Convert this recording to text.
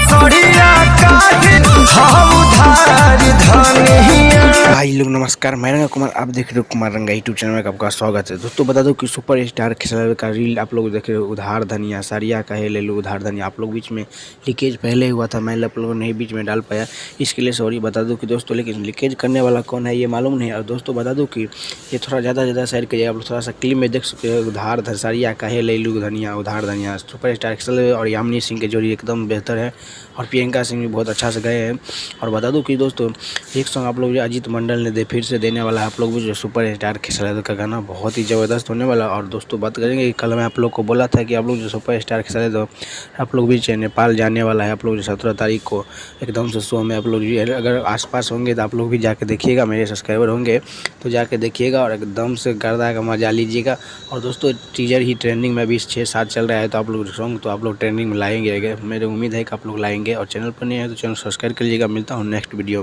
सड़िया काहे हम उधार धनिया। भाई लोग नमस्कार, मैं रंगा कुमार, आप देख रहे हो कुमार रंगा यूट्यूब चैनल में आपका स्वागत है। दोस्तों बता दो कि सुपर स्टार खेसारी का रील आप लोग देख रहे हो, उधार धनिया साड़िया कहे ले लो उधार धनिया। आप लोग बीच में लीकेज पहले हुआ था, मैं आप लोगों नहीं बीच में डाल पाया, इसके लिए सॉरी। बता दो कि दोस्तों लेकिन लीकेज करने वाला कौन है ये मालूम नहीं। और दोस्तों बता दो कि ये थोड़ा ज़्यादा शेयर करिए। आप लोग थोड़ा सा क्लिप में देख सकते हो, उधार साड़िया कहे ले लो धनिया उधार धनिया। सुपर स्टार खेसारी और यामिनी सिंह की जोड़ी एकदम बेहतर है और प्रियंका सिंह भी बहुत अच्छा से गए हैं। और बता दूं कि दोस्तों एक सॉन्ग आप लोग जो अजीत मंडल ने फिर से देने वाला है आप लोग भी, जो सुपर स्टार खेसारी का गाना बहुत ही ज़बरदस्त होने वाला। और दोस्तों बात करेंगे कि कल मैं आप लोग को बोला था कि आप लोग जो सुपर स्टार खेसारी आप लोग भी नेपाल जाने वाला है। आप लोग जो 17 तारीख को एकदम से शो में आप लोग अगर आसपास होंगे तो आप लोग भी जाके देखिएगा, मेरे सब्सक्राइबर होंगे तो जाके देखिएगा और एकदम से गर्दा का मजा लीजिएगा। और दोस्तों टीजर ही ट्रेंडिंग में 20-6-7 चल रहा है, तो आप लोग सॉन्ग तो आप लोग ट्रेंडिंग में लाएंगे, मेरी उम्मीद है कि आप लोग लाएंगे। और चैनल पर नहीं है तो चैनल सब्सक्राइब कर लीजिएगा। मिलता हूँ नेक्स्ट वीडियो।